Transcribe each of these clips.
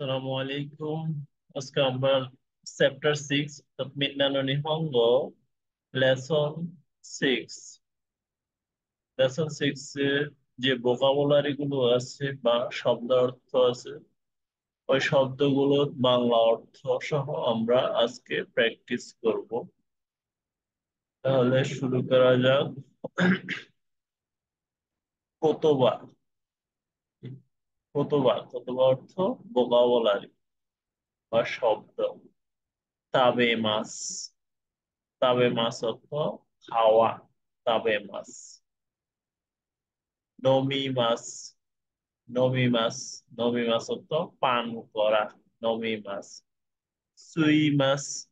আসসালামু আলাইকুম। আজকে আমরা চ্যাপ্টার 6 বিজ্ঞান নিহঙ্গ লেসন 6 লেসন 6 এর যে ভোকাবুলারি গুলো আছে বা শব্দ অর্থ আছে ওই শব্দগুলোর বাংলা অর্থ সহ আমরা আজকে প্র্যাকটিস করব। তাহলে শুরু করা যাক। কতবা কতবা অর্থ ভোকাবুলারি বা শব্দ। তাবে মাছ তাবে মাছ অর্থ খাওয়া। তাবে মাছ। নমি মাছ নমি মাছ নমি মাছ অর্থ পান করা। নমি মাছ। সুই মাছ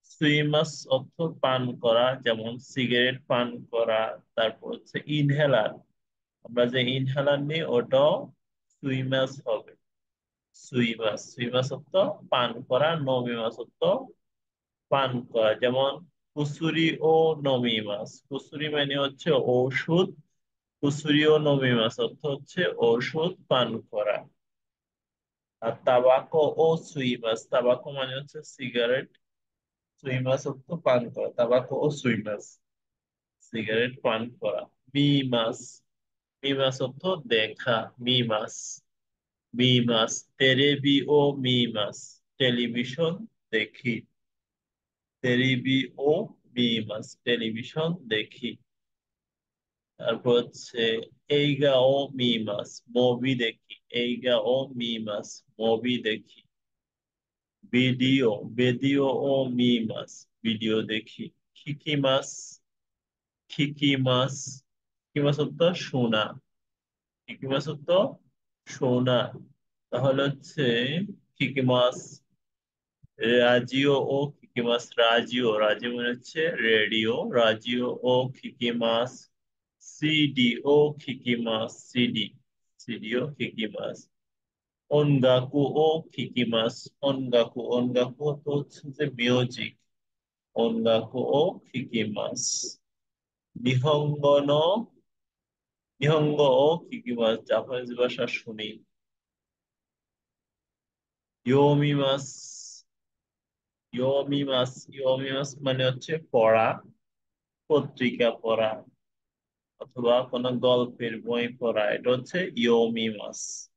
সুই মাছ অর্থ পান করা, যেমন সিগারেট পান করা। তারপর হচ্ছে ইনহেলার, আমরা যে ইনহেলার নিই ওটাও সুই মাছ হবে। সুই মাছ অর্থ পান করা। নমি মাছ অর্থ পান করা, যেমন কুসুরি ও নমি মাছ। কুসুরি মানে হচ্ছে ঔষধ। কুসুরি ও নমি মাছ অর্থ হচ্ছে ঔষধ পান করা। আর তাবাকো ও সুই মাছ, তাবাকো মানে হচ্ছে সিগারেট। সুই মাছ অর্থ পান করা। তাবাকো ও সুই মাছ, সিগারেট পান করা। মি মাছ মি মাছ অর্থ দেখা। মি মাছ মি মাছ। তেরেবি ও মি মাছ, টেলিভিশন দেখি। তেরিবি ও মি মাছ, টেলিভিশন দেখি। তারপর হচ্ছে এইগা ও মি মাছ, মুভি দেখি। এইগা ও মি মাছ, মুভি দেখি। ভিডিও ভিডিও ও মি মাছ, ভিডিও দেখি। খিকি মাছ খিকি মাছ খিকি মাছ অর্থ সোনা। খিকি মাছ অর্থ সোনা। তাহলে হচ্ছে খিকি মাছ রাজিও ও খিকি মাছ। রাজিও মানে হচ্ছে রেডিও। রাজিও ও খিকি মাছ। সিডি ও খিকি মাছ, সিডি ও খিকি মাছ। অনগাকু ও খিকি মাছ। অনগাকু তো হচ্ছে যে মিউজিক। অনগাকু ও খিকি মাছ। নিহঙ্গন নিহঙ্গ ও খিকি মাছ, জাপানিজ ভাষা শুনি। ইয়োমি ইয়োমি মাছ মানে হচ্ছে পড়া, পত্রিকা পড়া অথবা কোনো গল্পের বই পড়া, এটা হচ্ছে ইয়োমি মাছ।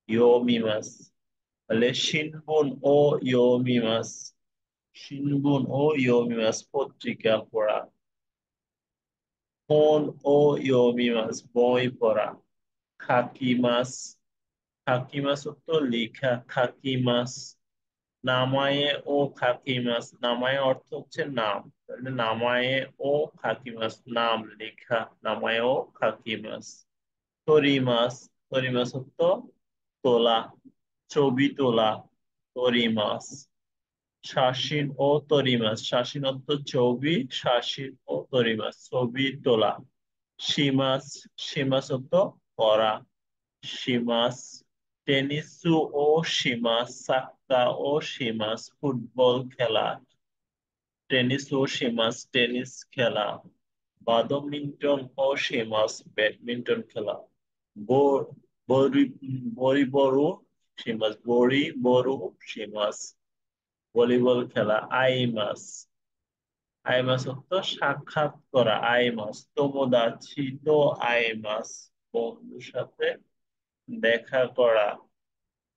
ইয়োমি মাছ। তাহলে শিনবুন ও ইয়োমি মাছ, পত্রিকা পড়া। ফোন ও ইয়োমি মাছ, বই পড়া। খাকি মাছ খাকি মাছ তো লেখা। খাকি মাছ। নামায়ে ও খাকি মাছ, নামায়ে অর্থ হচ্ছে নাম। তাহলে নামায়ে ও খাকি মাছ, নাম লেখা। নামায়ে ও খাকি মাছ। তরি মাছ তরি মাছ অর্থ তোলা, ছবি তোলা। তরি মাছ। শাসিন ও তরি মাছ, শাসিন অর্থ ছবি। শাসিন ও তরি মাছ, ছবি তোলা। সীমাস সীমাস অর্থ করা। সীমাস। টেনিসু ও সীমাস, সাক্কা ও সীমাস, ফুটবল খেলা। টেনিস ও সীমাস, টেনিস খেলা। ব্যাডমিন্টন ও সীমাস, ব্যাডমিন্টন খেলা। ব- বড়ি বড়ি বড় সীমাস, বড়ি বড় সীমাস, ভলিবল খেলা। আই মাছ অর্থ সাক্ষাৎ করা। আই মাছ। তোমোদাচি তো আই মাছ, বন্ধুর সাথে দেখা করা।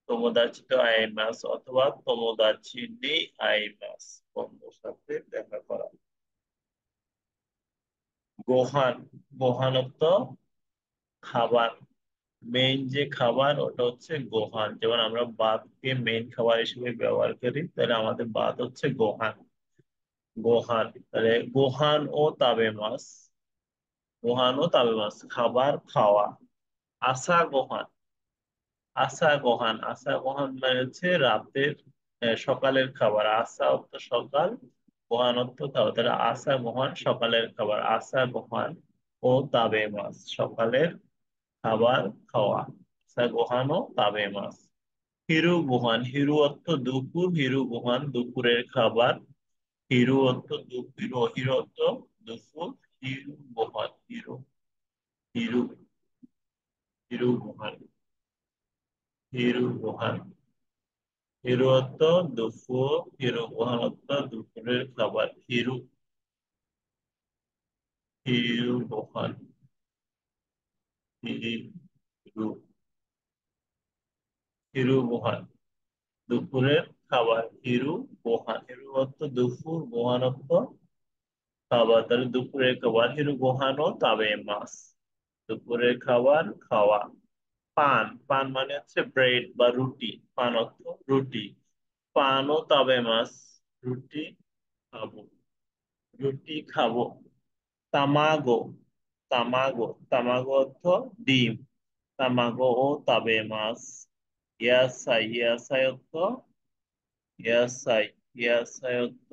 তোমোদাচি তো আই মাছ অথবা তোমোদাচি নি আই মাছ, বন্ধুর সাথে দেখা করা। গোহান গোহান অর্থ খাবার। মেইন যে খাবার ওটা হচ্ছে গোহান। যেমন আমরা ভাতকে মেইন খাবার হিসেবে ব্যবহার করি, তাহলে আমাদের ভাত হচ্ছে গোহান। তাহলে গোহান ও তাবে মাছ, খাবার খাওয়া। আসা গোহান আসা গোহান মানে হচ্ছে রাতের সকালের খাবার। আসা অর্থ সকাল, গোহান অর্থ খাবার। তাহলে আসা গোহান সকালের খাবার। আসা গোহান ও তাবে মাছ, সকালের খাবার খাওয়া। আসা গোহান ও তাবে মাছ। হিরু অর্থ দুপুর। হিরু গুহান দুপুরের খাবার। হিরু অর্থ দুপুর। হিরু গুহান হিরু হিরু গুহান হিরু গুহান। হিরু অর্থ দুপুর, হিরু বহান অর্থ দুপুরের খাবার। হিরু, হিরু বহান, হিরু, হিরু বহান দুপুরের খাবার। হিরু বহান, হিরু অর্থ দুপুর, বহান অর্থ খাবার। তাহলে দুপুরের খাবার হিরু বহানো তাবে মাছ। দুপুরের খাবার খাওয়া। পান, পান মানে হচ্ছে ব্রেড বা রুটি। পান অর্থ রুটি। পানও তাবে মাছ, রুটি খাবো, রুটি খাবো। তামাগো, তামাগো, তামাগো অর্থ ডিম। তামাগো ও তাবে মাছ। ইয়াসাই, ইয়াসাই অর্থ, ইয়াসাই, ইয়াসাই অর্থ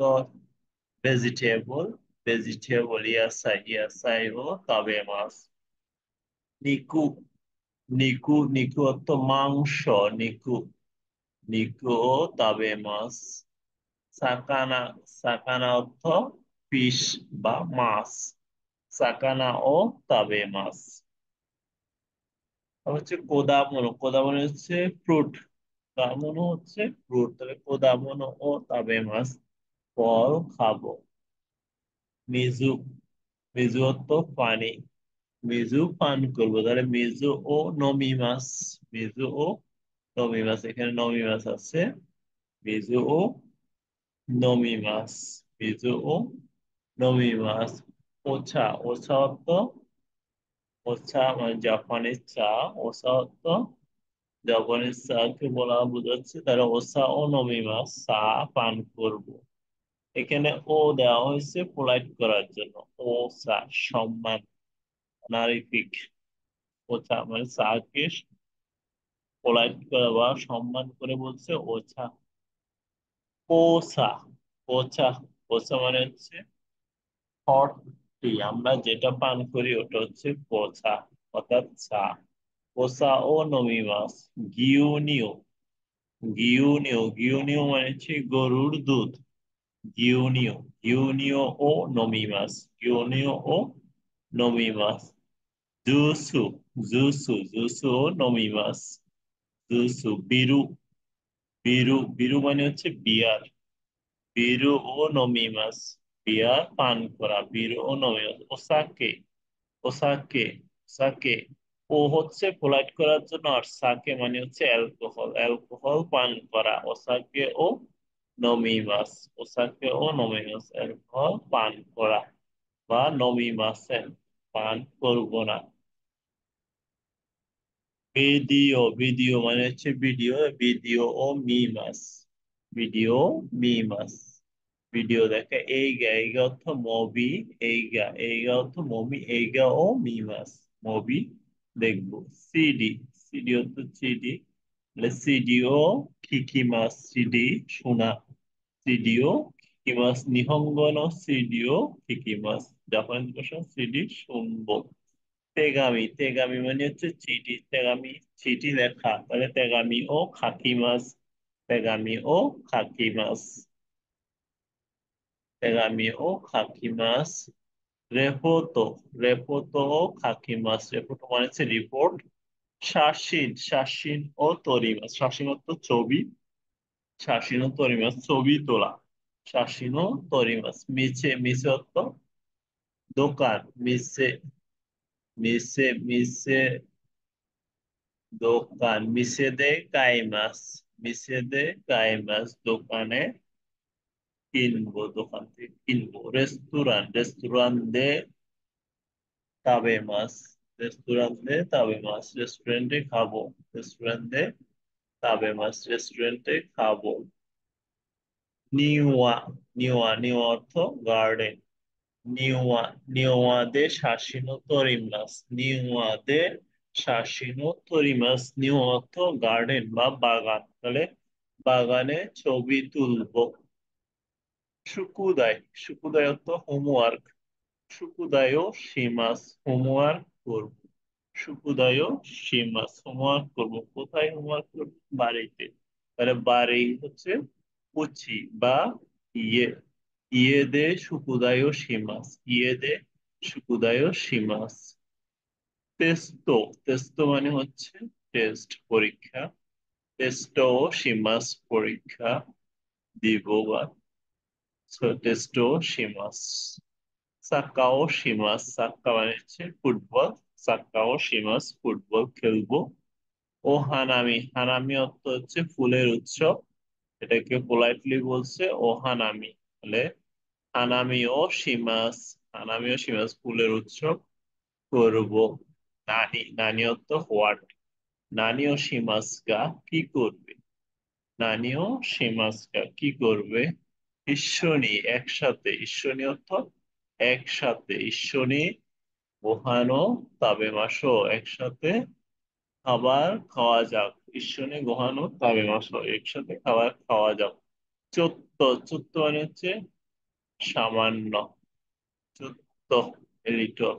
ভেজিটেবল, ভেজিটেবল ইয়াসাই, ইয়াসাই ও তাবে মাছ। নিকু, নিকু, নিকু অর্থ মাংস। নিকু, নিকু ও তাবে মাছ। সাকানা, সাকানা অর্থ ফিশ বা মাছ। সাকানা ও তাবে মাছ। আর হচ্ছে কোদামনো, কোদামনো হচ্ছে ফ্রুট। কামনো হচ্ছে ফ্রুট, তাহলে কোদামনো ও তাবে মাছ ফল খাবো। মিজু, মিজু অর্থ পানি। মিজু পান করবো, তাহলে মিজু ও নমি মাছ। মিজু ও নমি মাছ, এখানে নমি মাছ আছে। মিজু ও নমি মাছ, মিজু ও নমি মাছ। ওছা, ওছা অর্থ, ওছা মানে জাপানের চা। ওছা অর্থ জাপানের চাকে বলা বোঝাচ্ছে, তারা ওসা ও নমি মাছ চা পান করব। এখানে ও দেওয়া হয়েছে পোলাইট করার জন্য। ও চা সম্মান, নারীফিক। ওছা মানে চাকে পোলাইট করা বা সম্মান করে বলছে ওছা। পোসা, পোচা, পোচা মানে হচ্ছে হট টি। আমরা যেটা পান করি ওটা হচ্ছে পোচা, অর্থাৎ চা। পোসা ও নমি মাছ। গিউনিও, গিউনিও, গিউনিও মানে হচ্ছে গরুর দুধ। গিউনিও, গিউনিও ও নমি মাছ, গিউনিও ও নমি মাছ। জুসু, জুসু, জুসু ও নমি মাছ। জুসু। বিরু, বিরু, বিরু মানে হচ্ছে বিয়ার। বিরু ও নমি মাছ, বিয়ার পান করা। বিরু ও নমি মাছ। ওসাকে, ওসাকে, সাকে। ও হচ্ছে পোলাইট করার জন্য, আর সাকে মানে হচ্ছে অ্যালকোহল, অ্যালকোহল পান করা। ওসাকে ও নমিমাস, ওসাকে ও নমিমাস অ্যালকোহল পান করা বা নমিমাসেন পান করব না। ভিডিও, ভিডিও মানে হচ্ছে ভিডিও। ভিডিও ও মিমাস, ভিডিও মিমাস। ভিডিও দেখে এইগা, এইগা অর্থ মবি। এইগা, এইগা অর্থ মমি। এইগা ও মিমাস মবি দেখবো। সিডি, সিডি অর্থ সিডি। সিডিও কিকিমাস, সিডি শোনা। সিডিও কিকিমাস নিহঙ্গন, সিডিও কিকিমাস জাপানিজ ভাষা। সিডি শুনবো। তেগামি, তেগামি মানে হচ্ছে চিঠি। তেগামি চিঠি লেখা, তাহলে তেগামি ও খাকি মাছ। তেগামি ও খাকি মাছ, তেগামি ও খাকি মাছ। রেপোতো, রেপোতো ও খাকি মাছ। রেপোতো মানে হচ্ছে রিপোর্ট। শাসিন, শাসিন ও তরি মাছ। শাসিন অর্থ ছবি, শাসিন ও তরি মাছ ছবি তোলা। শাসিন ও তরি মাছ। মিছে, মিছে অর্থ দোকান। মিছে, মিছে, মিছে দোকান। মিসেদে কাইমাস, মিসেদে কাইমাস দোকানে কিনবো, দোকান থেকে কিনবো। রেস্টুরেন্ট, রেস্টুরেন্ট দে তাবে মাস, রেস্টুরেন্ট দে তাবে মাস রেস্টুরেন্টে খাবো। রেস্টুরেন্ট দে তাবে মাস রেস্টুরেন্টে খাবো। নিওয়া, নিওয়া, নিওয়া অর্থ গার্ডেন। নিওয়া, নিওয়া দে শাসিনো তরিমাস, নিওয়া দে শাসিনো তরিমাস। নিওয়া অর্থ গার্ডেন বা বাগান, তাহলে বাগানে ছবি তুলবো। শুকুদাই, শুকুদাই অর্থ হোমওয়ার্ক। শুকুদায়ও সীমাস হোমওয়ার্ক করব। শুকুদায়ও সীমাস হোমওয়ার্ক করব। কোথায় হোমওয়ার্ক করব? বাড়িতে। তাহলে বাড়ি হচ্ছে উচি বা ইয়ে। ইয়ে দে শুকুদায়ও সীমাস, ইয়ে দে শুকুদায়ও সীমাস। তেস্তো, তেস্তো মানে হচ্ছে টেস্ট, পরীক্ষা। টেস্টো শিমাস পরীক্ষা দিব বা টেস্টো শিমাস সাক্কাও শিমাস সাক্কা মানে হচ্ছে ফুটবল সাক্কাও শিমাস ফুটবল খেলবো ও হানামি হানামি অর্থ হচ্ছে ফুলের উৎসব এটাকে পোলাইটলি বলছে ও হানামি মানে হানামিও শিমাস হানামিও শিমাস ফুলের উৎসব করব নানি নানি অর্থ হোয়াট নানিও শিমাসকা কি করবে নানিও শিমাসকা কি করবে ঈশ্বনী একসাথে ঈশ্বনী অর্থ একসাথে ঈশ্বনী গোহানো তাবে মাসো একসাথে খাবার খাওয়া যাক ঈশ্বনী গোহানো তাবে মাসো একসাথে খাবার খাওয়া যাক চোদ্দ চোদ্দ মানে হচ্ছে সামান্য চোদ্দ লিটল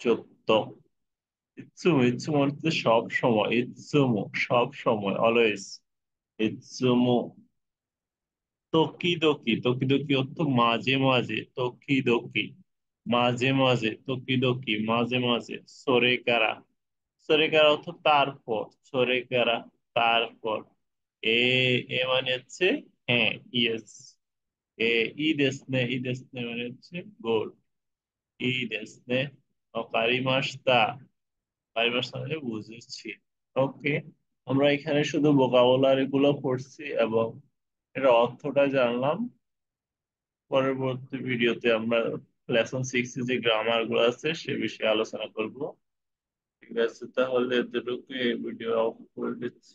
চোদ্দ ইৎসুমু ইৎসুমু মানে হচ্ছে সব সময় ইৎসুমু সব সময় অলওয়েজ ইৎসুমু তকিদকি তকিদকি অর্থ মাঝে মাঝে তকিদকি মাঝে মাঝে তকিদকি মাঝে মাঝে সরেকারা সরেকারা অর্থ তারপর সরেকারা তারপর এ এ মানে হচ্ছে হ্যাঁ ইয়েস এ ই দেশনে ই দেশনে মানে হচ্ছে গোল ই দেশনে অকারিমাস্তা কারিমাস্তা মানে বুঝেছি ওকে আমরা এখানে শুধু ভোকাবুলারি গুলো পড়ছি এবং এর অর্থটা জানলাম পরবর্তী ভিডিওতে আমরা লেসন 6 যে গ্রামার গুলো আছে সে বিষয়ে আলোচনা করব ঠিক আছে তাহলে এতটুকু এই ভিডিও অফ করে দিচ্ছি